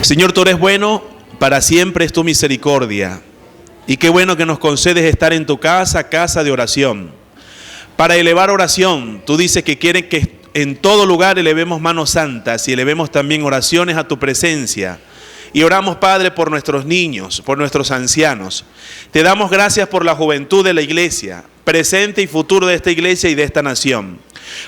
Señor, tú eres bueno, para siempre es tu misericordia. Y qué bueno que nos concedes estar en tu casa, casa de oración. Para elevar oración, tú dices que quieres que en todo lugar elevemos manos santas y elevemos también oraciones a tu presencia. Y oramos, Padre, por nuestros niños, por nuestros ancianos. Te damos gracias por la juventud de la iglesia, presente y futuro de esta iglesia y de esta nación.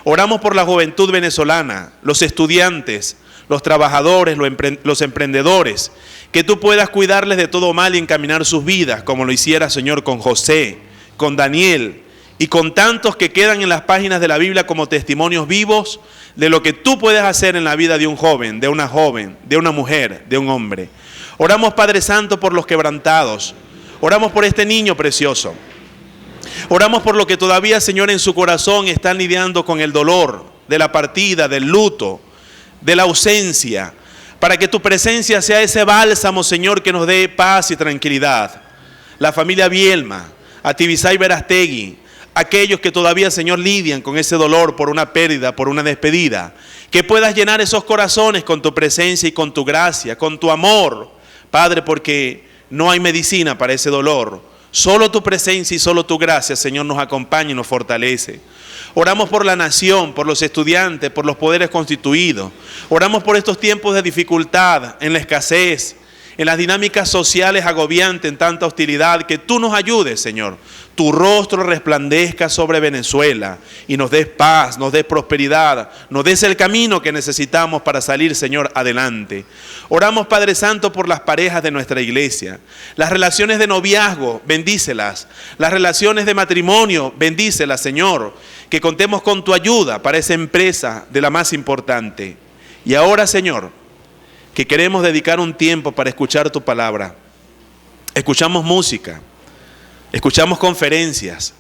Oramos por la juventud venezolana, los estudiantes, los trabajadores, los emprendedores, que tú puedas cuidarles de todo mal y encaminar sus vidas, como lo hiciera, Señor, con José, con Daniel y con tantos que quedan en las páginas de la Biblia como testimonios vivos de lo que tú puedes hacer en la vida de un joven, de una mujer, de un hombre. Oramos, Padre Santo, por los quebrantados. Oramos por este niño precioso. Oramos por lo que todavía, Señor, en su corazón están lidiando con el dolor de la partida, del luto, de la ausencia, para que tu presencia sea ese bálsamo, Señor, que nos dé paz y tranquilidad. La familia Bielma, Atibisay Verastegui, aquellos que todavía, Señor, lidian con ese dolor por una pérdida, por una despedida, que puedas llenar esos corazones con tu presencia y con tu gracia, con tu amor, Padre, porque no hay medicina para ese dolor. Solo tu presencia y solo tu gracia, Señor, nos acompaña y nos fortalece. Oramos por la nación, por los estudiantes, por los poderes constituidos. Oramos por estos tiempos de dificultad, en la escasez, en las dinámicas sociales agobiantes, en tanta hostilidad, que tú nos ayudes, Señor. Tu rostro resplandezca sobre Venezuela y nos des paz, nos des prosperidad, nos des el camino que necesitamos para salir, Señor, adelante. Oramos, Padre Santo, por las parejas de nuestra iglesia. Las relaciones de noviazgo, bendícelas. Las relaciones de matrimonio, bendícelas, Señor. Que contemos con tu ayuda para esa empresa de la más importante. Y ahora, Señor, que queremos dedicar un tiempo para escuchar tu palabra. Escuchamos música, escuchamos conferencias,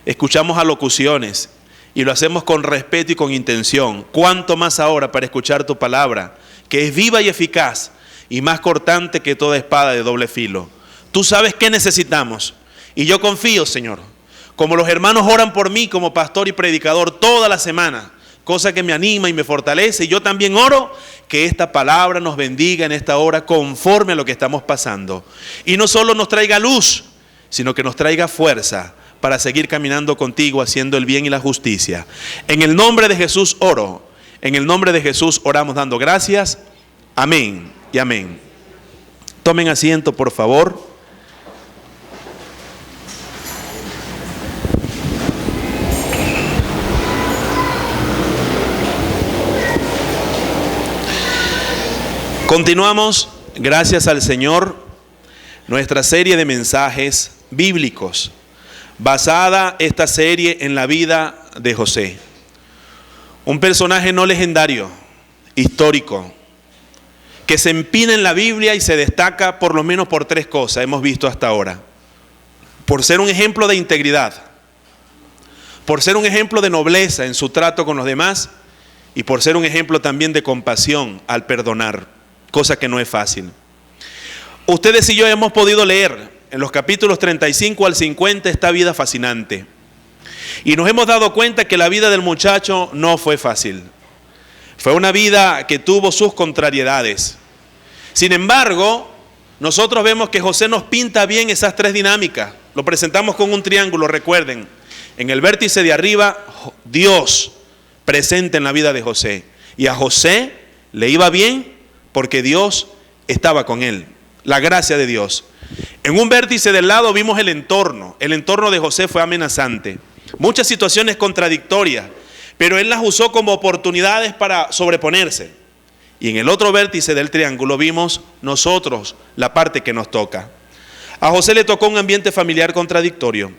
escuchamos alocuciones y lo hacemos con respeto y con intención. Cuánto más ahora para escuchar tu palabra, que es viva y eficaz y más cortante que toda espada de doble filo. Tú sabes qué necesitamos y yo confío, Señor, como los hermanos oran por mí como pastor y predicador toda la semana, cosa que me anima y me fortalece, y yo también oro que esta palabra nos bendiga en esta hora conforme a lo que estamos pasando. Y no solo nos traiga luz, sino que nos traiga fuerza para seguir caminando contigo, haciendo el bien y la justicia. En el nombre de Jesús oro, en el nombre de Jesús oramos dando gracias. Amén y amén. Tomen asiento, por favor. Continuamos, gracias al Señor, nuestra serie de mensajes bíblicos, basada esta serie en la vida de José. Un personaje no legendario, histórico, que se empina en la Biblia y se destaca por lo menos por tres cosas, hemos visto hasta ahora. Por ser un ejemplo de integridad, por ser un ejemplo de nobleza en su trato con los demás y por ser un ejemplo también de compasión al perdonar. Cosa que no es fácil. Ustedes y yo hemos podido leer en los capítulos 35 al 50 esta vida fascinante. Y nos hemos dado cuenta que la vida del muchacho no fue fácil. Fue una vida que tuvo sus contrariedades. Sin embargo, nosotros vemos que José nos pinta bien esas tres dinámicas. Lo presentamos con un triángulo, recuerden. En el vértice de arriba, Dios presente en la vida de José. Y a José le iba bien porque Dios estaba con él, la gracia de Dios. En un vértice del lado vimos el entorno de José fue amenazante, muchas situaciones contradictorias, pero él las usó como oportunidades para sobreponerse. Y en el otro vértice del triángulo vimos nosotros la parte que nos toca. A José le tocó un ambiente familiar contradictorio.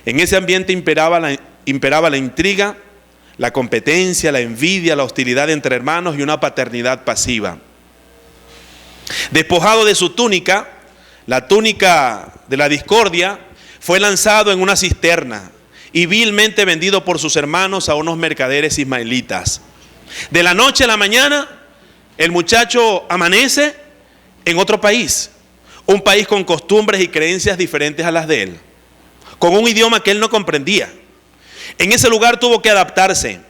En ese ambiente imperaba la intriga, la competencia, la envidia, la hostilidad entre hermanos y una paternidad pasiva. Despojado de su túnica, la túnica de la discordia, fue lanzado en una cisterna y vilmente vendido por sus hermanos a unos mercaderes ismaelitas. De la noche a la mañana, el muchacho amanece en otro país, un país con costumbres y creencias diferentes a las de él, con un idioma que él no comprendía. En ese lugar tuvo que adaptarse,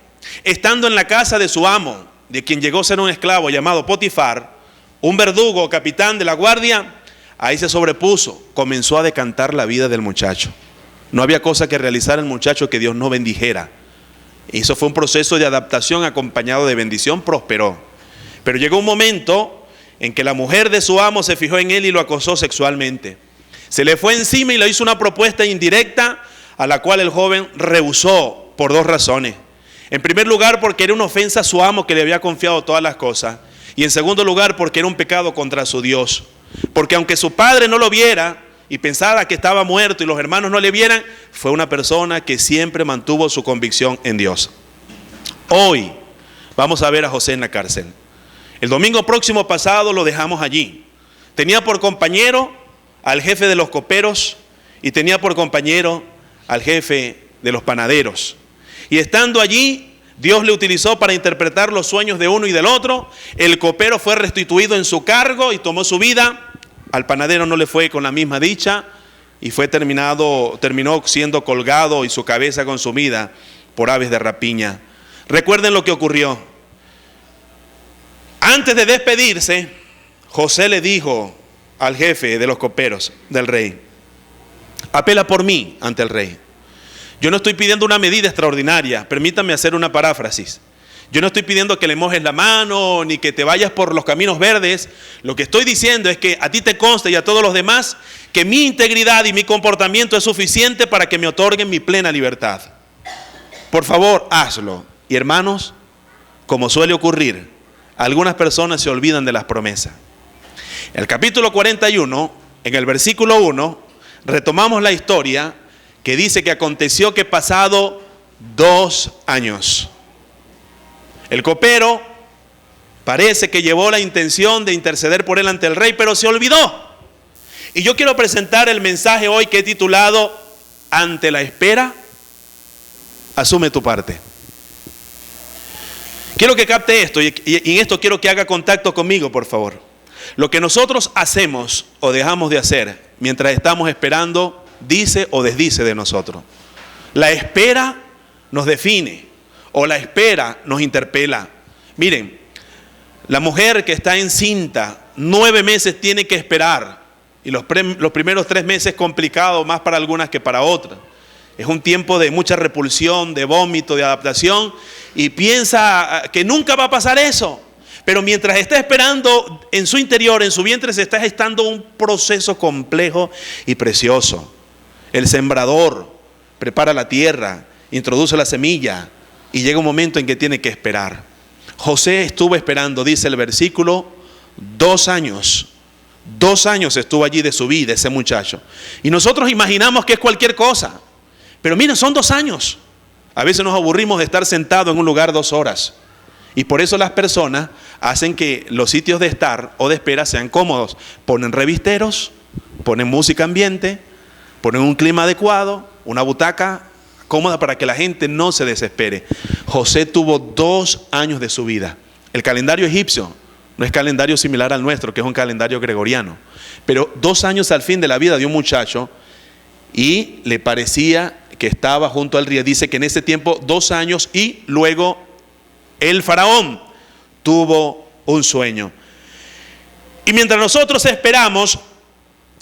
estando en la casa de su amo, de quien llegó a ser un esclavo llamado Potifar, un verdugo, capitán de la guardia, ahí se sobrepuso, comenzó a decantar la vida del muchacho. No había cosa que realizar el muchacho que Dios no bendijera. Y eso fue un proceso de adaptación acompañado de bendición, prosperó. Pero llegó un momento en que la mujer de su amo se fijó en él y lo acosó sexualmente. Se le fue encima y le hizo una propuesta indirecta a la cual el joven rehusó por dos razones. En primer lugar, porque era una ofensa a su amo que le había confiado todas las cosas. Y en segundo lugar, porque era un pecado contra su Dios. Porque aunque su padre no lo viera y pensara que estaba muerto y los hermanos no le vieran, fue una persona que siempre mantuvo su convicción en Dios. Hoy vamos a ver a José en la cárcel. El domingo próximo pasado lo dejamos allí. Tenía por compañero al jefe de los coperos y tenía por compañero al jefe de los panaderos. Y estando allí, Dios le utilizó para interpretar los sueños de uno y del otro. El copero fue restituido en su cargo y tomó su vida. Al panadero no le fue con la misma dicha y terminó siendo colgado y su cabeza consumida por aves de rapiña. Recuerden lo que ocurrió. Antes de despedirse, José le dijo al jefe de los coperos del rey: apela por mí ante el rey. Yo no estoy pidiendo una medida extraordinaria, permítame hacer una paráfrasis. Yo no estoy pidiendo que le mojes la mano ni que te vayas por los caminos verdes. Lo que estoy diciendo es que a ti te conste y a todos los demás que mi integridad y mi comportamiento es suficiente para que me otorguen mi plena libertad. Por favor, hazlo. Y hermanos, como suele ocurrir, algunas personas se olvidan de las promesas. En el capítulo 41, en el versículo 1, retomamos la historia que dice que aconteció que pasado 2 años, el copero parece que llevó la intención de interceder por él ante el rey, pero se olvidó. Y yo quiero presentar el mensaje hoy que he titulado: ante la espera, asume tu parte. Quiero que capte esto y en esto quiero que haga contacto conmigo, por favor. Lo que nosotros hacemos o dejamos de hacer mientras estamos esperando dice o desdice de nosotros. La espera nos define o la espera nos interpela. Miren, la mujer que está encinta 9 meses tiene que esperar, y los primeros 3 meses complicados más para algunas que para otras. Es un tiempo de mucha repulsión, de vómito, de adaptación, y piensa que nunca va a pasar eso. Pero mientras está esperando, en su interior, en su vientre, se está gestando un proceso complejo y precioso. El sembrador prepara la tierra, introduce la semilla y llega un momento en que tiene que esperar. José estuvo esperando, dice el versículo, 2 años. 2 años estuvo allí de su vida ese muchacho. Y nosotros imaginamos que es cualquier cosa. Pero miren, son 2 años. A veces nos aburrimos de estar sentados en un lugar 2 horas. Y por eso las personas hacen que los sitios de estar o de espera sean cómodos. Ponen revisteros, ponen música ambiente, ponen un clima adecuado, una butaca cómoda para que la gente no se desespere. José tuvo 2 años de su vida. El calendario egipcio no es calendario similar al nuestro, que es un calendario gregoriano. Pero 2 años al fin de la vida de un muchacho, y le parecía que estaba junto al río. Dice que en ese tiempo 2 años, y luego el faraón tuvo un sueño. Y mientras nosotros esperamos,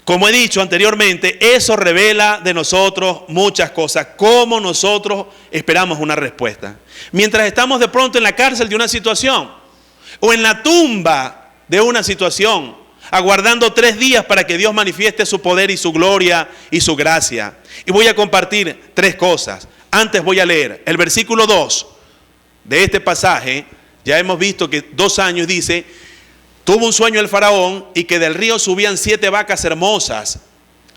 como he dicho anteriormente, eso revela de nosotros muchas cosas. Cómo nosotros esperamos una respuesta. Mientras estamos de pronto en la cárcel de una situación, o en la tumba de una situación, aguardando 3 días para que Dios manifieste su poder y su gloria y su gracia. Y voy a compartir 3 cosas. Antes voy a leer el versículo 2 de este pasaje. Ya hemos visto que 2 años dice: tuvo un sueño el faraón, y que del río subían 7 vacas hermosas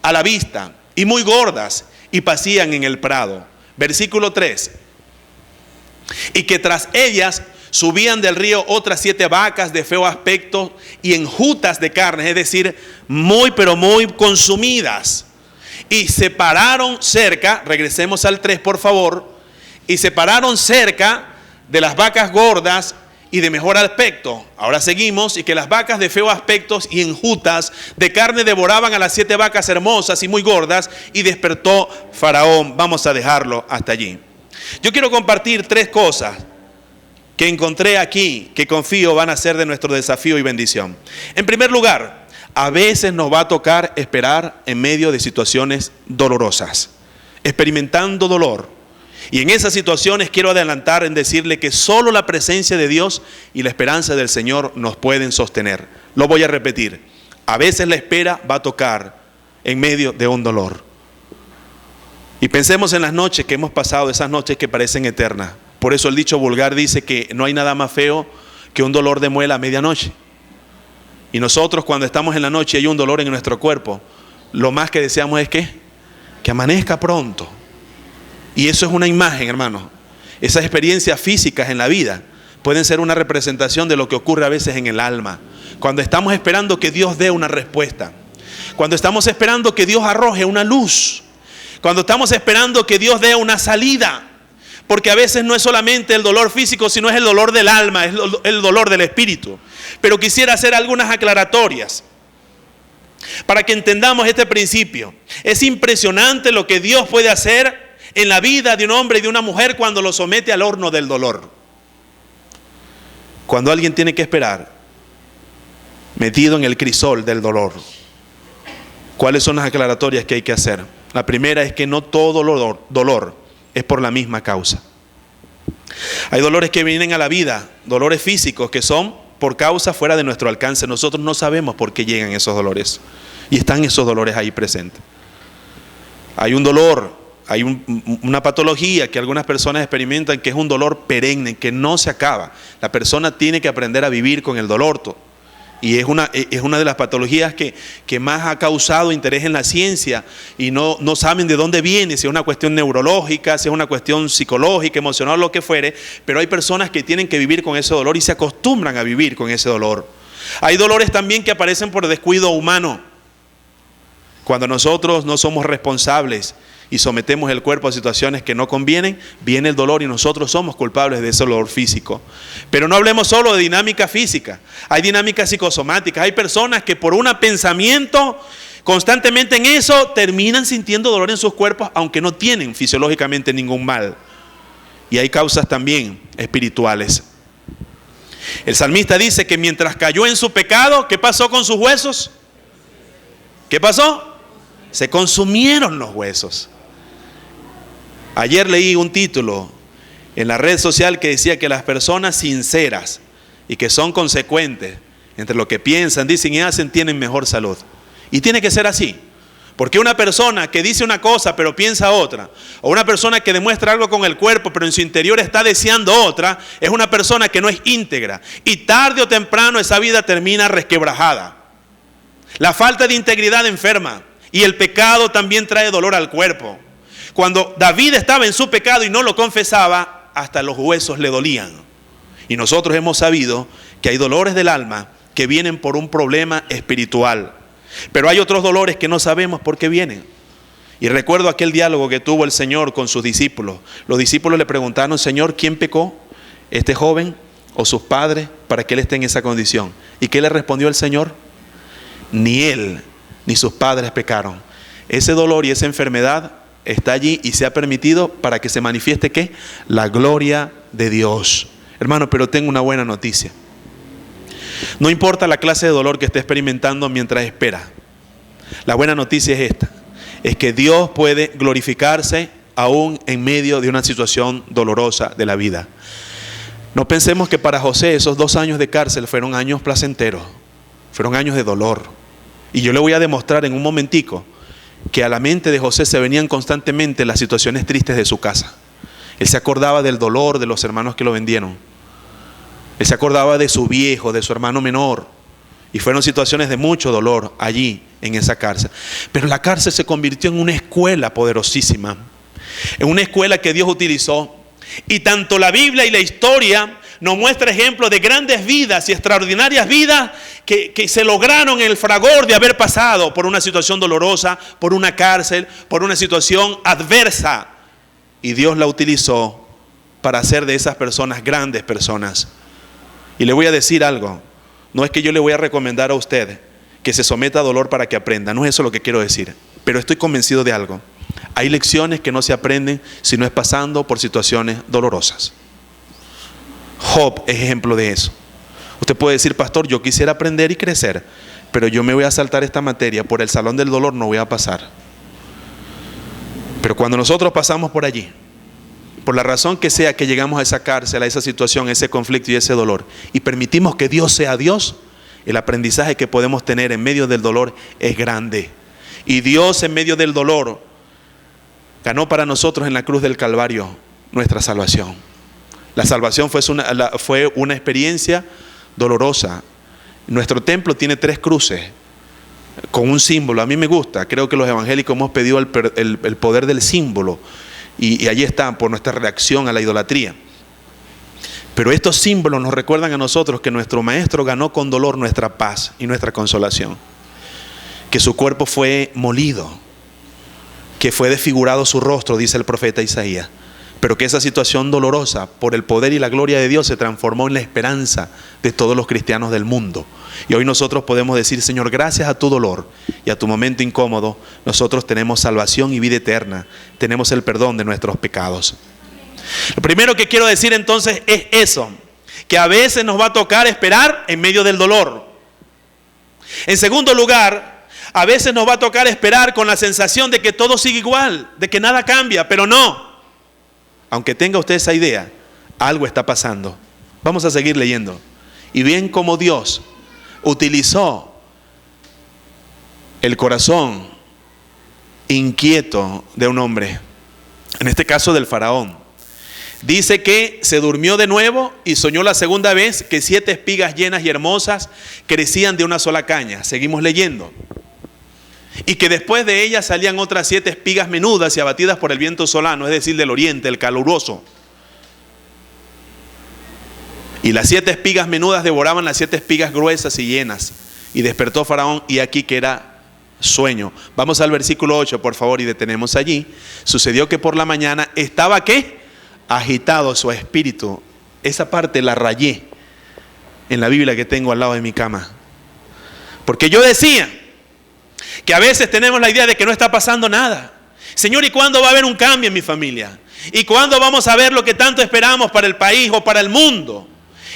a la vista y muy gordas, y pacían en el prado. Versículo 3. Y que tras ellas subían del río otras 7 vacas de feo aspecto y enjutas de carne, es decir, muy pero muy consumidas. Y se pararon cerca, regresemos al 3 por favor, y se pararon cerca de las vacas gordas y de mejor aspecto. Ahora seguimos: y que las vacas de feo aspecto y enjutas de carne devoraban a las 7 vacas hermosas y muy gordas, y despertó Faraón. Vamos a dejarlo hasta allí. Yo quiero compartir 3 cosas que encontré aquí, que confío van a ser de nuestro desafío y bendición. En primer lugar, a veces nos va a tocar esperar en medio de situaciones dolorosas, experimentando dolor. Y en esas situaciones quiero adelantar en decirle que solo la presencia de Dios y la esperanza del Señor nos pueden sostener. Lo voy a repetir. A veces la espera va a tocar en medio de un dolor. Y pensemos en las noches que hemos pasado, esas noches que parecen eternas. Por eso el dicho vulgar dice que no hay nada más feo que un dolor de muela a medianoche. Y nosotros cuando estamos en la noche y hay un dolor en nuestro cuerpo, lo más que deseamos es que amanezca pronto. Y eso es una imagen, hermano. Esas experiencias físicas en la vida pueden ser una representación de lo que ocurre a veces en el alma. Cuando estamos esperando que Dios dé una respuesta. Cuando estamos esperando que Dios arroje una luz. Cuando estamos esperando que Dios dé una salida. Porque a veces no es solamente el dolor físico, sino es el dolor del alma, es el dolor del espíritu. Pero quisiera hacer algunas aclaratorias para que entendamos este principio. Es impresionante lo que Dios puede hacer en la vida de un hombre y de una mujer cuando lo somete al horno del dolor. Cuando alguien tiene que esperar, metido en el crisol del dolor. ¿Cuáles son las aclaratorias que hay que hacer? La primera es que no todo dolor es por la misma causa. Hay dolores que vienen a la vida, dolores físicos que son por causa fuera de nuestro alcance. Nosotros no sabemos por qué llegan esos dolores. Y están esos dolores ahí presentes. Hay un dolor. Hay una patología que algunas personas experimentan que es un dolor perenne, que no se acaba. La persona tiene que aprender a vivir con el dolor. Y es una de las patologías que más ha causado interés en la ciencia y no saben de dónde viene, si es una cuestión neurológica, si es una cuestión psicológica, emocional, lo que fuere. Pero hay personas que tienen que vivir con ese dolor y se acostumbran a vivir con ese dolor. Hay dolores también que aparecen por descuido humano. Cuando nosotros no somos responsables y sometemos el cuerpo a situaciones que no convienen, viene el dolor y nosotros somos culpables de ese dolor físico. Pero no hablemos solo de dinámica física, hay dinámicas psicosomáticas, hay personas que por un pensamiento constantemente en eso terminan sintiendo dolor en sus cuerpos aunque no tienen fisiológicamente ningún mal. Y hay causas también espirituales. El salmista dice que mientras cayó en su pecado, ¿qué pasó con sus huesos? ¿Qué pasó? Se consumieron los huesos. Ayer leí un título en la red social que decía que las personas sinceras y que son consecuentes entre lo que piensan, dicen y hacen, tienen mejor salud. Y tiene que ser así. Porque una persona que dice una cosa pero piensa otra, o una persona que demuestra algo con el cuerpo pero en su interior está deseando otra, es una persona que no es íntegra. Y tarde o temprano esa vida termina resquebrajada. La falta de integridad enferma. Y el pecado también trae dolor al cuerpo. Cuando David estaba en su pecado y no lo confesaba, hasta los huesos le dolían. Y nosotros hemos sabido que hay dolores del alma que vienen por un problema espiritual. Pero hay otros dolores que no sabemos por qué vienen. Y recuerdo aquel diálogo que tuvo el Señor con sus discípulos. Los discípulos le preguntaron: Señor, ¿quién pecó? ¿Este joven o sus padres para que él esté en esa condición? ¿Y qué le respondió el Señor? Ni él ni sus padres pecaron. Ese dolor y esa enfermedad está allí y se ha permitido para que se manifieste ¿qué? La gloria de Dios. Hermano, pero tengo una buena noticia. No importa la clase de dolor que esté experimentando mientras espera. La buena noticia es esta: es que Dios puede glorificarse aún en medio de una situación dolorosa de la vida. No pensemos que para José esos 2 años de cárcel fueron años placenteros, fueron años de dolor. Y yo le voy a demostrar en un momentico que a la mente de José se venían constantemente las situaciones tristes de su casa. Él se acordaba del dolor de los hermanos que lo vendieron. Él se acordaba de su viejo, de su hermano menor. Y fueron situaciones de mucho dolor allí en esa cárcel. Pero la cárcel se convirtió en una escuela poderosísima. En una escuela que Dios utilizó. Y tanto la Biblia y la historia nos muestra ejemplos de grandes vidas y extraordinarias vidas que se lograron en el fragor de haber pasado por una situación dolorosa, por una cárcel, por una situación adversa. Y Dios la utilizó para hacer de esas personas grandes personas. Y le voy a decir algo. No es que yo le voy a recomendar a usted que se someta a dolor para que aprenda. No es eso lo que quiero decir. Pero estoy convencido de algo. Hay lecciones que no se aprenden si no es pasando por situaciones dolorosas. Job es ejemplo de eso. Usted puede decir, pastor, yo quisiera aprender y crecer, pero yo me voy a saltar esta materia, por el salón del dolor no voy a pasar. Pero cuando nosotros pasamos por allí, por la razón que sea que llegamos a esa cárcel, a esa situación, ese conflicto y ese dolor, y permitimos que Dios sea Dios, el aprendizaje que podemos tener en medio del dolor es grande. Y Dios en medio del dolor ganó para nosotros en la cruz del Calvario nuestra salvación. La salvación fue una experiencia dolorosa. Nuestro templo tiene 3 cruces con un símbolo. A mí me gusta, creo que los evangélicos hemos pedido el poder del símbolo y allí están por nuestra reacción a la idolatría. Pero estos símbolos nos recuerdan a nosotros que nuestro Maestro ganó con dolor nuestra paz y nuestra consolación, que su cuerpo fue molido, que fue desfigurado su rostro, dice el profeta Isaías, pero que esa situación dolorosa por el poder y la gloria de Dios se transformó en la esperanza de todos los cristianos del mundo. Y hoy nosotros podemos decir, Señor, gracias a tu dolor y a tu momento incómodo, nosotros tenemos salvación y vida eterna, tenemos el perdón de nuestros pecados. Lo primero que quiero decir entonces es eso, que a veces nos va a tocar esperar en medio del dolor. En segundo lugar, a veces nos va a tocar esperar con la sensación de que todo sigue igual, de que nada cambia, pero no. Aunque tenga usted esa idea, algo está pasando. Vamos a seguir leyendo. Y bien como Dios utilizó el corazón inquieto de un hombre, en este caso del faraón. Dice que se durmió de nuevo y soñó la segunda vez que 7 espigas llenas y hermosas crecían de una sola caña. Seguimos leyendo. Y que después de ellas salían otras 7 espigas menudas y abatidas por el viento solano, es decir, del oriente, el caluroso. Y las 7 espigas menudas devoraban las 7 espigas gruesas y llenas. Y despertó Faraón y aquí que era sueño. Vamos al versículo 8, por favor, y detenemos allí. Sucedió que por la mañana estaba, ¿qué? Agitado su espíritu. Esa parte la rayé en la Biblia que tengo al lado de mi cama. Porque yo decía que a veces tenemos la idea de que no está pasando nada. Señor, ¿y cuándo va a haber un cambio en mi familia? ¿Y cuándo vamos a ver lo que tanto esperamos para el país o para el mundo?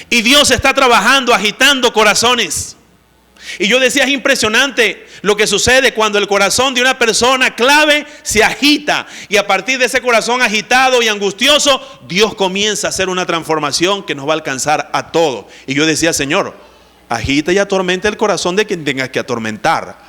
Y Dios está trabajando, agitando corazones. Y yo decía, es impresionante lo que sucede cuando el corazón de una persona clave se agita. Y a partir de ese corazón agitado y angustioso, Dios comienza a hacer una transformación que nos va a alcanzar a todos. Y yo decía, Señor, agita y atormenta el corazón de quien tengas que atormentar.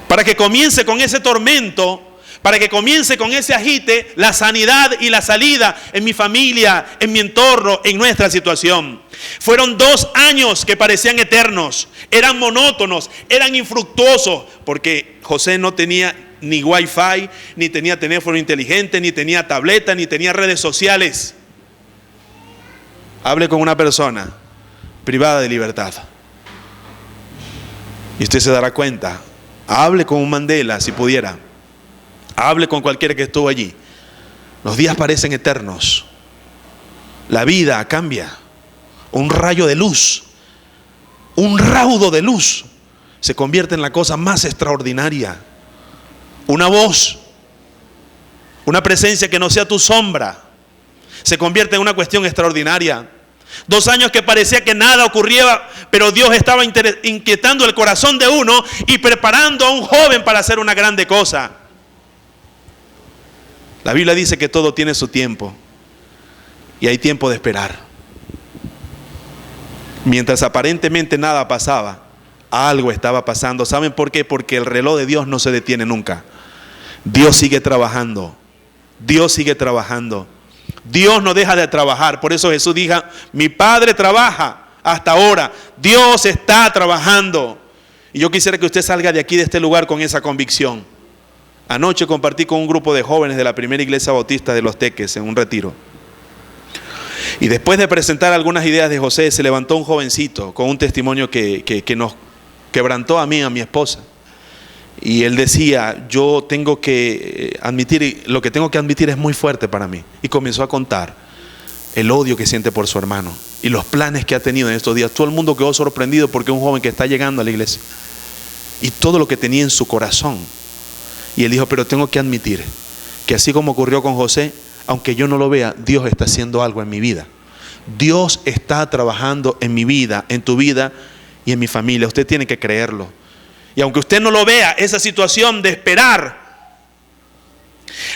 Para que comience con ese tormento, para que comience con ese agite, la sanidad y la salida en mi familia, en mi entorno, en nuestra situación. Fueron 2 años que parecían eternos, eran monótonos, eran infructuosos, porque José no tenía ni wifi, ni tenía teléfono inteligente, ni tenía tableta, ni tenía redes sociales. Hable con una persona privada de libertad y usted se dará cuenta. Hable con un Mandela si pudiera. Hable con cualquiera que estuvo allí. Los días parecen eternos. La vida cambia. Un rayo de luz, un raudo de luz se convierte en la cosa más extraordinaria. Una voz, una presencia que no sea tu sombra, se convierte en una cuestión extraordinaria. 2 años que parecía que nada ocurría, pero Dios estaba inquietando el corazón de uno y preparando a un joven para hacer una grande cosa. La Biblia dice que todo tiene su tiempo y hay tiempo de esperar. Mientras aparentemente nada pasaba, algo estaba pasando. ¿Saben por qué? Porque el reloj de Dios no se detiene nunca. Dios sigue trabajando. Dios sigue trabajando. Dios no deja de trabajar. Por eso Jesús dijo, mi Padre trabaja hasta ahora. Dios está trabajando. Y yo quisiera que usted salga de aquí, de este lugar, con esa convicción. Anoche compartí con un grupo de jóvenes de la primera iglesia bautista de Los Teques en un retiro. Y después de presentar algunas ideas de José, se levantó un jovencito con un testimonio que nos quebrantó a mí y a mi esposa. Y él decía, yo tengo que admitir, lo que tengo que admitir es muy fuerte para mí. Y comenzó a contar el odio que siente por su hermano y los planes que ha tenido en estos días. Todo el mundo quedó sorprendido porque es un joven que está llegando a la iglesia. Y todo lo que tenía en su corazón. Y él dijo, pero tengo que admitir que así como ocurrió con José, aunque yo no lo vea, Dios está haciendo algo en mi vida. Dios está trabajando en mi vida, en tu vida y en mi familia. Usted tiene que creerlo. Y aunque usted no lo vea, esa situación de esperar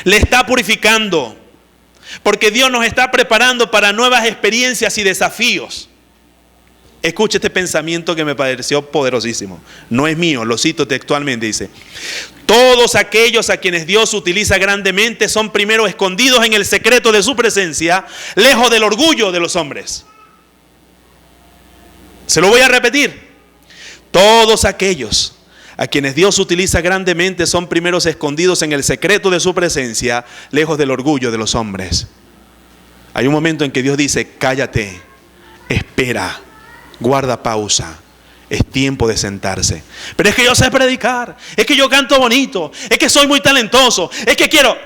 le está purificando. Porque Dios nos está preparando para nuevas experiencias y desafíos. Escuche este pensamiento que me pareció poderosísimo. No es mío, lo cito textualmente, dice: todos aquellos a quienes Dios utiliza grandemente son primero escondidos en el secreto de su presencia, lejos del orgullo de los hombres. Se lo voy a repetir. Todos aquellos a quienes Dios utiliza grandemente son primeros escondidos en el secreto de su presencia, lejos del orgullo de los hombres. Hay un momento en que Dios dice: cállate, espera, guarda pausa, es tiempo de sentarse. Pero es que yo sé predicar, es que yo canto bonito, es que soy muy talentoso, es que quiero...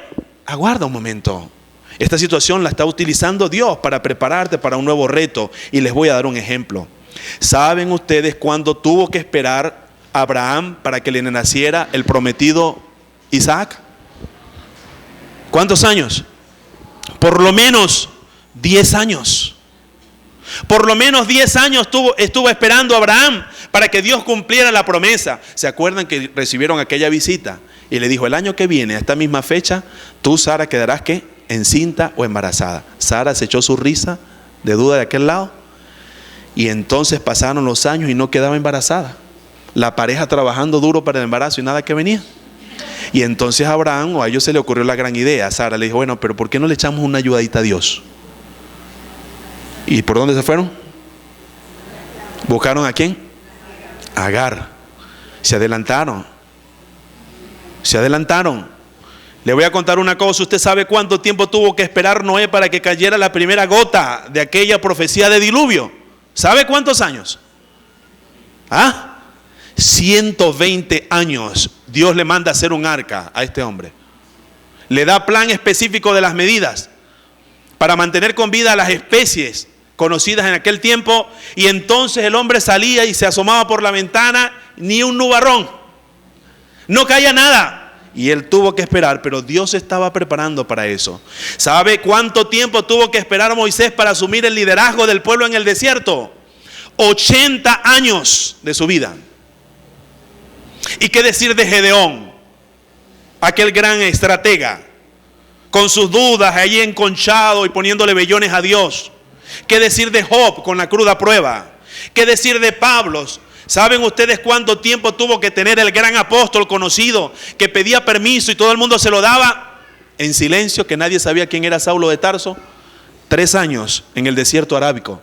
Aguarda un momento. Esta situación la está utilizando Dios para prepararte para un nuevo reto. Y les voy a dar un ejemplo. ¿Saben ustedes cuándo tuvo que esperar Abraham para que le naciera el prometido Isaac? ¿Cuántos años? Por lo menos 10 años. Por lo menos 10 años estuvo esperando Abraham para que Dios cumpliera la promesa. ¿Se acuerdan que recibieron aquella visita? Y le dijo: el año que viene, a esta misma fecha, tú, Sara, quedarás ¿qué? Encinta o embarazada. Sara se echó su risa de duda de aquel lado. Y entonces pasaron los años y no quedaba embarazada. La pareja trabajando duro para el embarazo y nada que venía. Y entonces a Abraham, o a ellos se le ocurrió la gran idea. Sara le dijo: bueno, pero ¿por qué no le echamos una ayudadita a Dios? ¿Y por dónde se fueron? ¿Buscaron a quién? A Agar. Se adelantaron. Le voy a contar una cosa. ¿Usted sabe cuánto tiempo tuvo que esperar Noé para que cayera la primera gota de aquella profecía de diluvio? ¿Sabe cuántos años? 120 años. Dios le manda a hacer un arca a este hombre. Le da plan específico de las medidas para mantener con vida a las especies conocidas en aquel tiempo. Y entonces el hombre salía y se asomaba por la ventana, ni un nubarrón, no caía nada. Y él tuvo que esperar, pero Dios estaba preparando para eso. ¿Sabe cuánto tiempo tuvo que esperar Moisés para asumir el liderazgo del pueblo en el desierto? 80 años de su vida. ¿Y qué decir de Gedeón? Aquel gran estratega, con sus dudas allí enconchado y poniéndole vellones a Dios. ¿Qué decir de Job con la cruda prueba? ¿Qué decir de Pablo? ¿Saben ustedes cuánto tiempo tuvo que tener el gran apóstol conocido que pedía permiso y todo el mundo se lo daba en silencio, que nadie sabía quién era Saulo de Tarso? 3 años en el desierto arábico.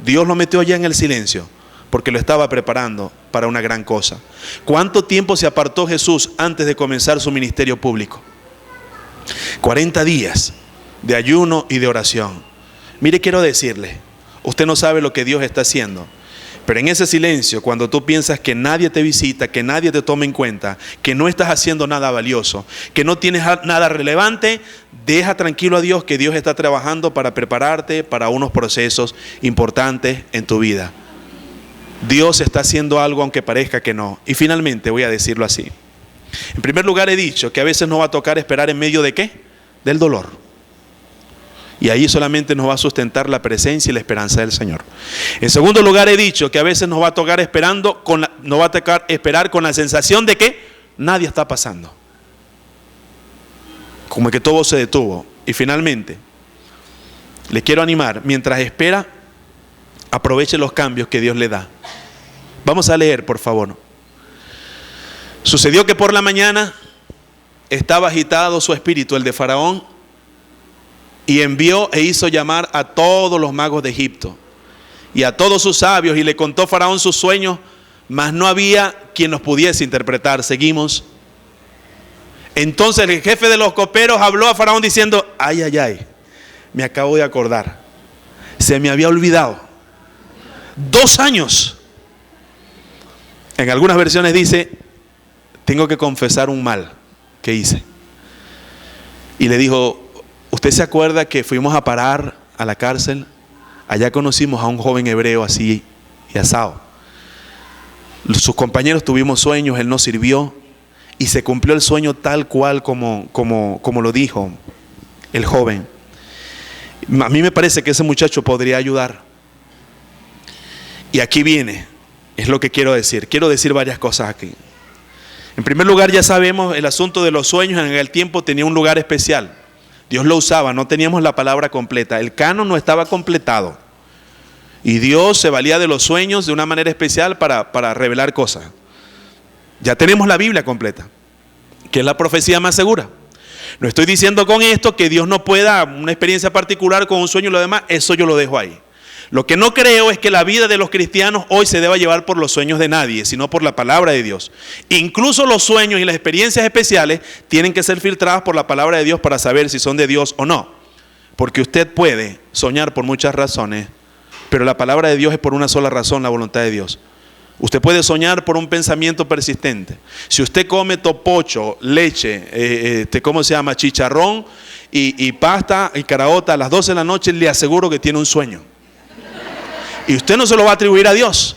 Dios lo metió allá en el silencio porque lo estaba preparando para una gran cosa. ¿Cuánto tiempo se apartó Jesús antes de comenzar su ministerio público? 40 días de ayuno y de oración. Mire, quiero decirle, usted no sabe lo que Dios está haciendo, pero en ese silencio, cuando tú piensas que nadie te visita, que nadie te toma en cuenta, que no estás haciendo nada valioso, que no tienes nada relevante, deja tranquilo a Dios, que Dios está trabajando para prepararte para unos procesos importantes en tu vida. Dios está haciendo algo aunque parezca que no. Y finalmente voy a decirlo así. En primer lugar, he dicho que a veces nos va a tocar esperar en medio de ¿qué? Del dolor. Y ahí solamente nos va a sustentar la presencia y la esperanza del Señor. En segundo lugar, he dicho que a veces nos va a tocar esperar con la sensación de que nadie está pasando, como que todo se detuvo. Y finalmente, le quiero animar: mientras espera, aproveche los cambios que Dios le da. Vamos a leer, por favor. Sucedió que por la mañana estaba agitado su espíritu, el de Faraón, y envió e hizo llamar a todos los magos de Egipto y a todos sus sabios, y le contó Faraón sus sueños, mas no había quien los pudiese interpretar. Seguimos. Entonces el jefe de los coperos habló a Faraón diciendo: ay, me acabo de acordar, se me había olvidado. 2 años. En algunas versiones dice: tengo que confesar un mal que hice. Y le dijo: ¿usted se acuerda que fuimos a parar a la cárcel? Allá conocimos a un joven hebreo así y asado. Sus compañeros tuvimos sueños, él nos sirvió y se cumplió el sueño tal cual como lo dijo el joven. A mí me parece que ese muchacho podría ayudar. Y aquí viene, es lo que quiero decir. Quiero decir varias cosas aquí. En primer lugar, ya sabemos, el asunto de los sueños en aquel tiempo tenía un lugar especial. Dios lo usaba, no teníamos la palabra completa. El canon no estaba completado. Y Dios se valía de los sueños de una manera especial para revelar cosas. Ya tenemos la Biblia completa, que es la profecía más segura. No estoy diciendo con esto que Dios no pueda una experiencia particular con un sueño y lo demás. Eso yo lo dejo ahí. Lo que no creo es que la vida de los cristianos hoy se deba llevar por los sueños de nadie, sino por la palabra de Dios. Incluso los sueños y las experiencias especiales tienen que ser filtradas por la palabra de Dios para saber si son de Dios o no. Porque usted puede soñar por muchas razones, pero la palabra de Dios es por una sola razón, la voluntad de Dios. Usted puede soñar por un pensamiento persistente. Si usted come topocho, leche, chicharrón y pasta y caraota a las 12 de la noche, le aseguro que tiene un sueño. Y usted no se lo va a atribuir a Dios.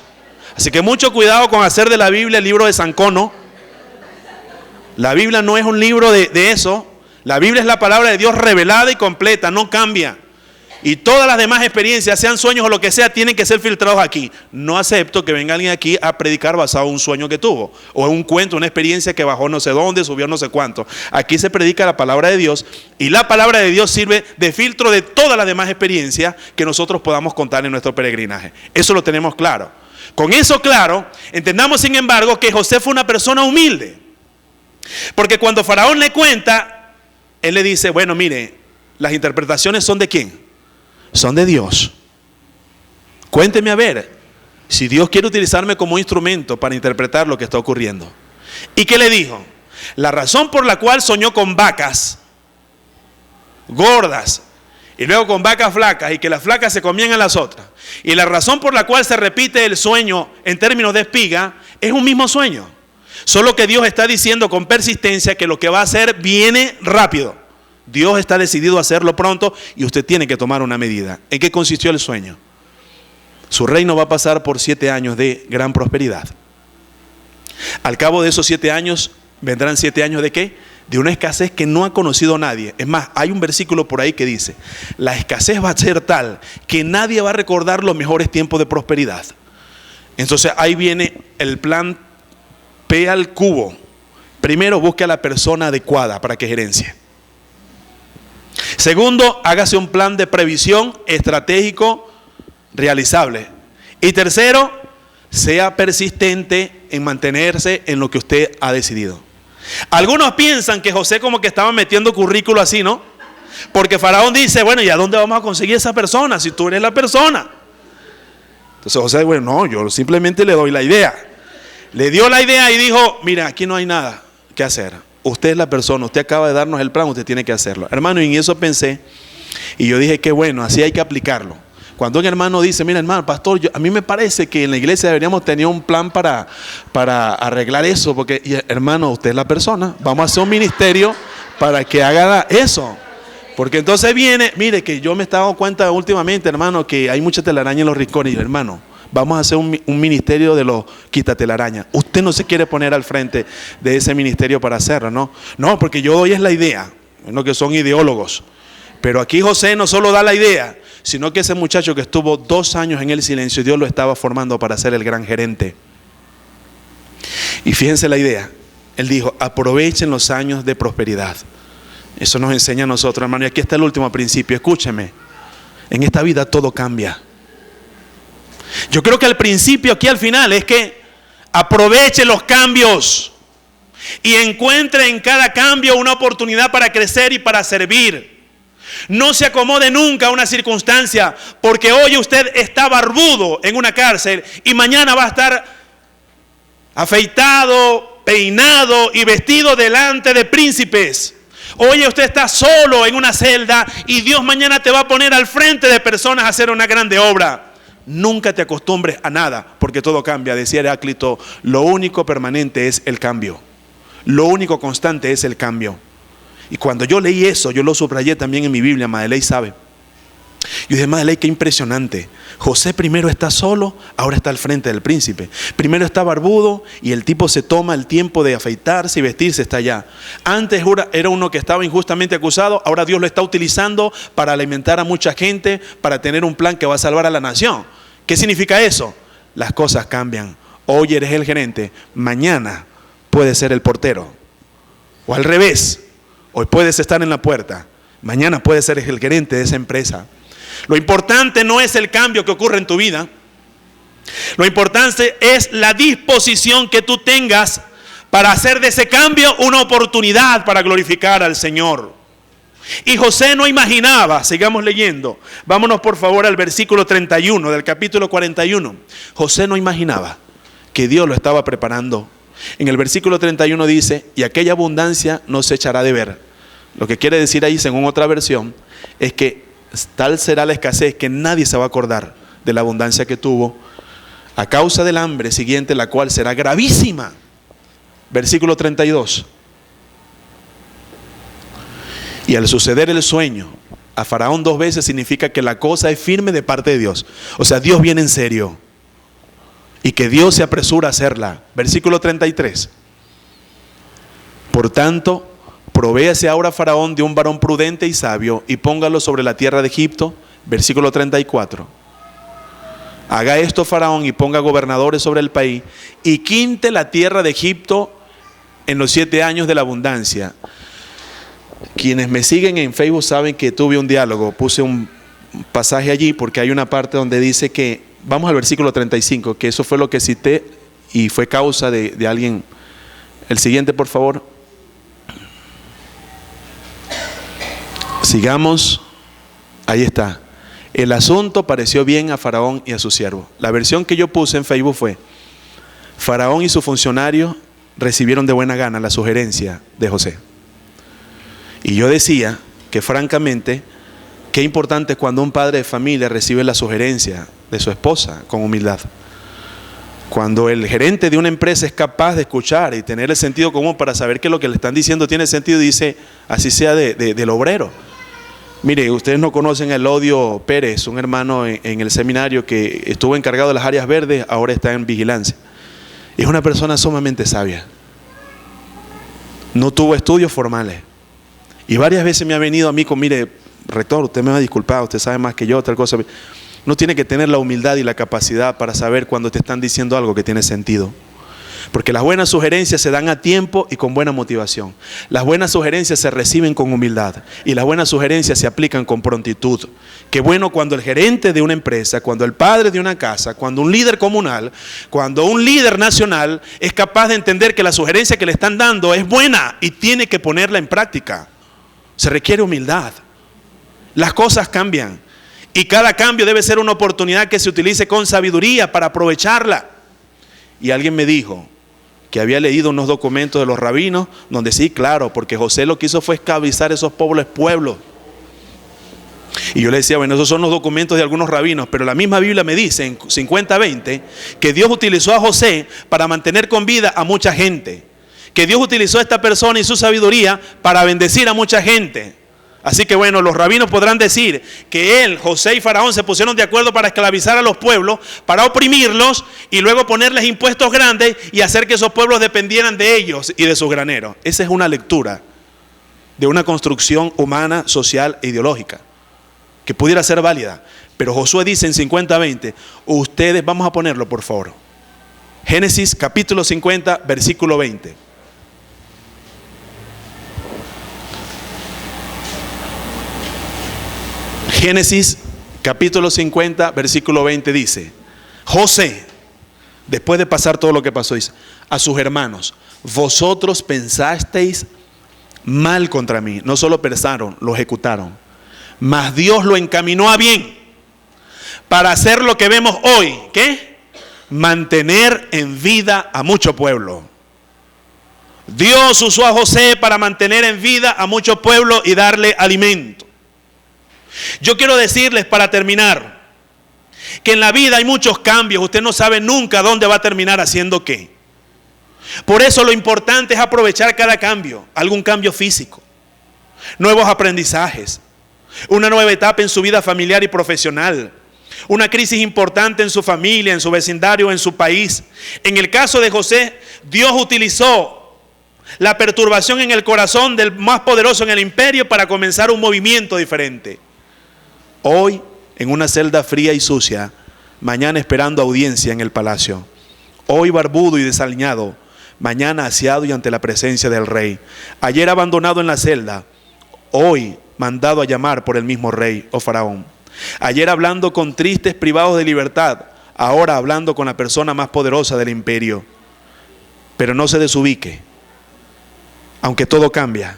Así que mucho cuidado con hacer de la Biblia el libro de Sancono. La Biblia no es un libro de eso. La Biblia es la palabra de Dios revelada y completa, no cambia. Y todas las demás experiencias, sean sueños o lo que sea, tienen que ser filtrados aquí. No acepto que venga alguien aquí a predicar basado en un sueño que tuvo, o en un cuento, una experiencia que bajó no sé dónde, subió no sé cuánto. Aquí se predica la palabra de Dios, y la palabra de Dios sirve de filtro de todas las demás experiencias que nosotros podamos contar en nuestro peregrinaje. Eso lo tenemos claro. Con eso claro, entendamos sin embargo que José fue una persona humilde. Porque cuando Faraón le cuenta, él le dice, bueno, mire, las interpretaciones son ¿de quién? Son de Dios. Cuénteme a ver si Dios quiere utilizarme como instrumento para interpretar lo que está ocurriendo. ¿Y qué le dijo? La razón por la cual soñó con vacas gordas y luego con vacas flacas y que las flacas se comían a las otras, y la razón por la cual se repite el sueño en términos de espiga, es un mismo sueño, solo que Dios está diciendo con persistencia que lo que va a hacer viene rápido. Dios está decidido a hacerlo pronto y usted tiene que tomar una medida. ¿En qué consistió el sueño? Su reino va a pasar por 7 años de gran prosperidad. Al cabo de esos 7 años, vendrán 7 años ¿de qué? De una escasez que no ha conocido nadie. Es más, hay un versículo por ahí que dice, la escasez va a ser tal que nadie va a recordar los mejores tiempos de prosperidad. Entonces ahí viene el plan P al cubo. Primero, busque a la persona adecuada para que gerencie. Segundo, hágase un plan de previsión estratégico realizable. Y tercero, sea persistente en mantenerse en lo que usted ha decidido. Algunos piensan que José como que estaba metiendo currículo así, ¿no? Porque Faraón dice, bueno, ¿y a dónde vamos a conseguir esa persona si tú eres la persona? Entonces José, bueno, no, yo simplemente le doy la idea. Le dio la idea y dijo, mira, aquí no hay nada que hacer. Usted es la persona, usted acaba de darnos el plan, usted tiene que hacerlo. Hermano, y en eso pensé, y yo dije, qué bueno, así hay que aplicarlo. Cuando un hermano dice, mira hermano, pastor, a mí me parece que en la iglesia deberíamos tener un plan para arreglar eso, porque hermano, usted es la persona, vamos a hacer un ministerio para que haga eso. Porque entonces viene, mire que yo me estaba dando cuenta últimamente, hermano, que hay mucha telaraña en los rincones, y hermano, vamos a hacer un ministerio de los quitatelaraña. Usted no se quiere poner al frente de ese ministerio para hacerlo, ¿no? No, porque yo doy es la idea, no que son ideólogos. Pero aquí José no solo da la idea, sino que ese muchacho que estuvo 2 años en el silencio, Dios lo estaba formando para ser el gran gerente. Y fíjense la idea, él dijo, aprovechen los años de prosperidad. Eso nos enseña a nosotros, hermano. Y aquí está el último principio, escúcheme, en esta vida todo cambia. Yo creo que el principio aquí al final es que aproveche los cambios y encuentre en cada cambio una oportunidad para crecer y para servir. No se acomode nunca a una circunstancia, porque hoy usted está barbudo en una cárcel y mañana va a estar afeitado, peinado y vestido delante de príncipes. Hoy usted está solo en una celda y Dios mañana te va a poner al frente de personas a hacer una grande obra. Nunca te acostumbres a nada, porque todo cambia. Decía Heráclito, lo único permanente es el cambio. Lo único constante es el cambio. Y cuando yo leí eso, yo lo subrayé también en mi Biblia, Madeley sabe. Y además, ley, qué impresionante. José primero está solo, ahora está al frente del príncipe. Primero está barbudo y el tipo se toma el tiempo de afeitarse y vestirse, está allá. Antes era uno que estaba injustamente acusado, ahora Dios lo está utilizando para alimentar a mucha gente, para tener un plan que va a salvar a la nación. ¿Qué significa eso? Las cosas cambian. Hoy eres el gerente, mañana puedes ser el portero. O al revés, hoy puedes estar en la puerta, mañana puedes ser el gerente de esa empresa. Lo importante no es el cambio que ocurre en tu vida. Lo importante es la disposición que tú tengas para hacer de ese cambio una oportunidad para glorificar al Señor. Y José no imaginaba, sigamos leyendo, vámonos por favor al versículo 31 del capítulo 41. José no imaginaba que Dios lo estaba preparando. En el versículo 31 dice, y aquella abundancia no se echará de ver. Lo que quiere decir ahí, según otra versión, es que tal será la escasez que nadie se va a acordar de la abundancia que tuvo a causa del hambre siguiente, la cual será gravísima. Versículo 32. Y al suceder el sueño a Faraón 2 veces significa que la cosa es firme de parte de Dios. O sea, Dios viene en serio y que Dios se apresura a hacerla. Versículo 33. Por tanto, provéase ahora Faraón de un varón prudente y sabio y póngalo sobre la tierra de Egipto. Versículo 34. Haga esto Faraón y ponga gobernadores sobre el país y quinte la tierra de Egipto en los 7 años de la abundancia. Quienes me siguen en Facebook saben que tuve un diálogo, puse un pasaje allí porque hay una parte donde dice que, vamos al versículo 35, que eso fue lo que cité y fue causa de alguien. El siguiente, por favor. Sigamos, ahí está. El asunto pareció bien a Faraón y a su siervo. La versión que yo puse en Facebook fue: Faraón y su funcionario recibieron de buena gana la sugerencia de José. Y yo decía que francamente, qué importante es cuando un padre de familia recibe la sugerencia de su esposa con humildad. Cuando el gerente de una empresa es capaz de escuchar y tener el sentido común para saber que lo que le están diciendo tiene sentido, dice, así sea del obrero. Mire, ustedes no conocen a Elodio Pérez, un hermano en el seminario que estuvo encargado de las áreas verdes, ahora está en vigilancia. Es una persona sumamente sabia. No tuvo estudios formales. Y varias veces me ha venido a mí con, mire, rector, usted me va a disculpar, usted sabe más que yo, tal cosa. No tiene que tener la humildad y la capacidad para saber cuando te están diciendo algo que tiene sentido. Porque las buenas sugerencias se dan a tiempo y con buena motivación. Las buenas sugerencias se reciben con humildad y las buenas sugerencias se aplican con prontitud. Qué bueno cuando el gerente de una empresa, cuando el padre de una casa, cuando un líder comunal, cuando un líder nacional es capaz de entender que la sugerencia que le están dando es buena y tiene que ponerla en práctica. Se requiere humildad. Las cosas cambian y cada cambio debe ser una oportunidad que se utilice con sabiduría para aprovecharla. Y alguien me dijo que había leído unos documentos de los rabinos donde sí, claro, porque José lo que hizo fue esclavizar esos pobres pueblos. Y yo le decía, bueno, esos son los documentos de algunos rabinos, pero la misma Biblia me dice en 50:20 que Dios utilizó a José para mantener con vida a mucha gente. Que Dios utilizó a esta persona y su sabiduría para bendecir a mucha gente. Así que bueno, los rabinos podrán decir que él, José y Faraón se pusieron de acuerdo para esclavizar a los pueblos, para oprimirlos y luego ponerles impuestos grandes y hacer que esos pueblos dependieran de ellos y de sus graneros. Esa es una lectura de una construcción humana, social e ideológica que pudiera ser válida. Pero Josué dice en 50:20, ustedes, vamos a ponerlo por favor. Génesis capítulo 50, versículo 20. Génesis capítulo 50, versículo 20 dice, José, después de pasar todo lo que pasó, dice, a sus hermanos, vosotros pensasteis mal contra mí. No solo pensaron, lo ejecutaron. Mas Dios lo encaminó a bien para hacer lo que vemos hoy. ¿Qué? Mantener en vida a mucho pueblo. Dios usó a José para mantener en vida a mucho pueblo y darle alimento. Yo quiero decirles para terminar que en la vida hay muchos cambios. Usted no sabe nunca dónde va a terminar haciendo qué. Por eso lo importante es aprovechar cada cambio. Algún cambio físico, nuevos aprendizajes, una nueva etapa en su vida familiar y profesional, una crisis importante en su familia, en su vecindario, en su país. En el caso de José, Dios utilizó la perturbación en el corazón del más poderoso en el imperio para comenzar un movimiento diferente. Hoy, en una celda fría y sucia, mañana esperando audiencia en el palacio. Hoy barbudo y desaliñado, mañana aseado y ante la presencia del rey. Ayer abandonado en la celda, hoy mandado a llamar por el mismo rey o faraón. Ayer hablando con tristes privados de libertad, ahora hablando con la persona más poderosa del imperio. Pero no se desubique, aunque todo cambia,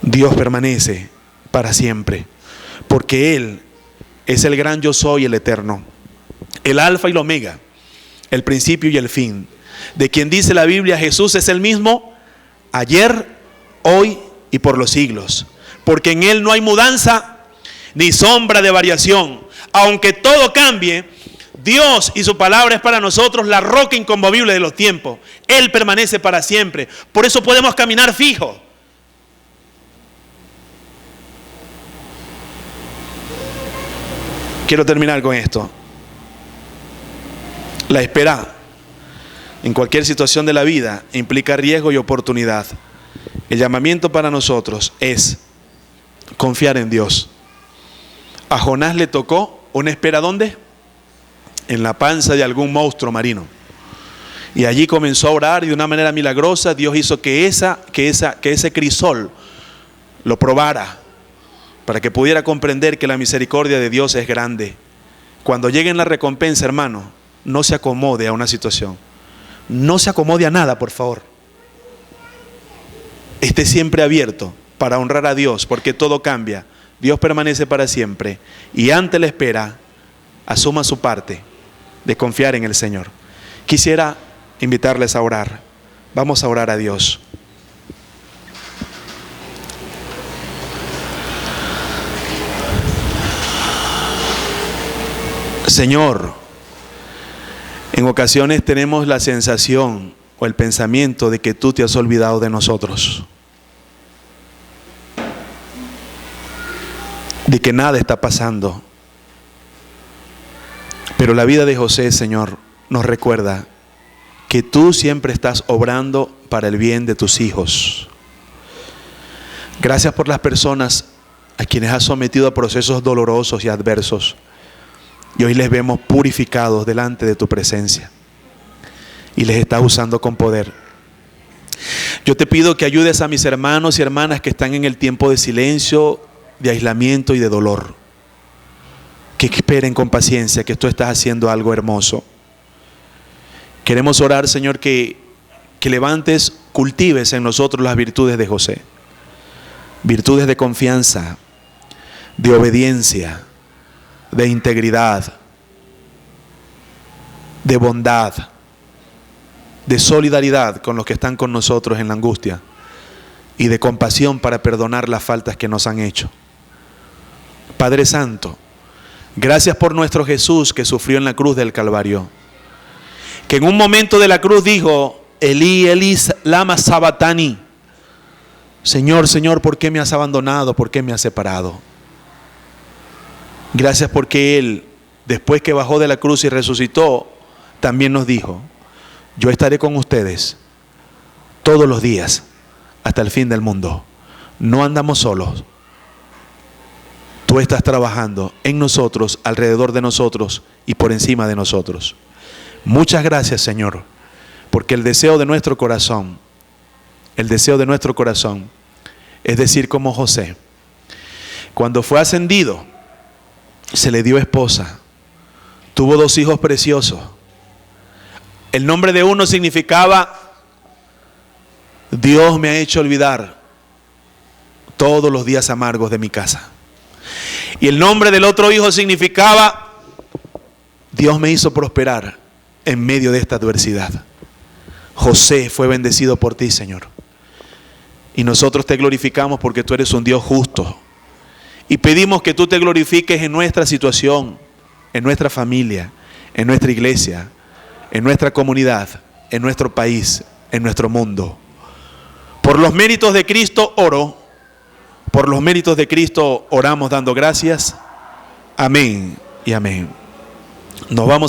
Dios permanece para siempre, porque Él es el gran yo soy, el eterno, el alfa y el omega, el principio y el fin, de quien dice la Biblia, Jesús es el mismo ayer, hoy y por los siglos, porque en Él no hay mudanza ni sombra de variación. Aunque todo cambie, Dios y su palabra es para nosotros la roca inconmovible de los tiempos. Él permanece para siempre. Por eso podemos caminar fijo. Quiero terminar con esto. La espera en cualquier situación de la vida implica riesgo y oportunidad. El llamamiento para nosotros es confiar en Dios. A Jonás le tocó una espera, ¿dónde? En la panza de algún monstruo marino. Y allí comenzó a orar y de una manera milagrosa Dios hizo que ese crisol lo probara, para que pudiera comprender que la misericordia de Dios es grande. Cuando llegue en la recompensa, hermano, no se acomode a una situación. No se acomode a nada, por favor. Esté siempre abierto para honrar a Dios, porque todo cambia. Dios permanece para siempre. Y ante la espera, asuma su parte de confiar en el Señor. Quisiera invitarles a orar. Vamos a orar a Dios. Señor, en ocasiones tenemos la sensación o el pensamiento de que tú te has olvidado de nosotros, de que nada está pasando. Pero la vida de José, Señor, nos recuerda que tú siempre estás obrando para el bien de tus hijos. Gracias por las personas a quienes has sometido a procesos dolorosos y adversos. Y hoy les vemos purificados delante de tu presencia. Y les estás usando con poder. Yo te pido que ayudes a mis hermanos y hermanas que están en el tiempo de silencio, de aislamiento y de dolor. Que esperen con paciencia que tú estás haciendo algo hermoso. Queremos orar, Señor, que levantes, cultives en nosotros las virtudes de José. Virtudes de confianza, de obediencia, de integridad, de bondad, de solidaridad con los que están con nosotros en la angustia y de compasión para perdonar las faltas que nos han hecho. Padre Santo, gracias por nuestro Jesús que sufrió en la cruz del Calvario, que en un momento de la cruz dijo, Elí, Elí, lama sabatani. Señor, Señor, ¿por qué me has abandonado? ¿Por qué me has separado? Gracias porque Él, después que bajó de la cruz y resucitó, también nos dijo, yo estaré con ustedes todos los días hasta el fin del mundo. No andamos solos. Tú estás trabajando en nosotros, alrededor de nosotros y por encima de nosotros. Muchas gracias, Señor, porque el deseo de nuestro corazón es decir como José, cuando fue ascendido, se le dio esposa, tuvo 2 hijos preciosos. El nombre de uno significaba, Dios me ha hecho olvidar todos los días amargos de mi casa. Y el nombre del otro hijo significaba, Dios me hizo prosperar en medio de esta adversidad. José fue bendecido por ti, Señor. Y nosotros te glorificamos porque tú eres un Dios justo. Y pedimos que tú te glorifiques en nuestra situación, en nuestra familia, en nuestra iglesia, en nuestra comunidad, en nuestro país, en nuestro mundo. Por los méritos de Cristo oro. Por los méritos de Cristo oramos dando gracias. Amén y amén. Nos vamos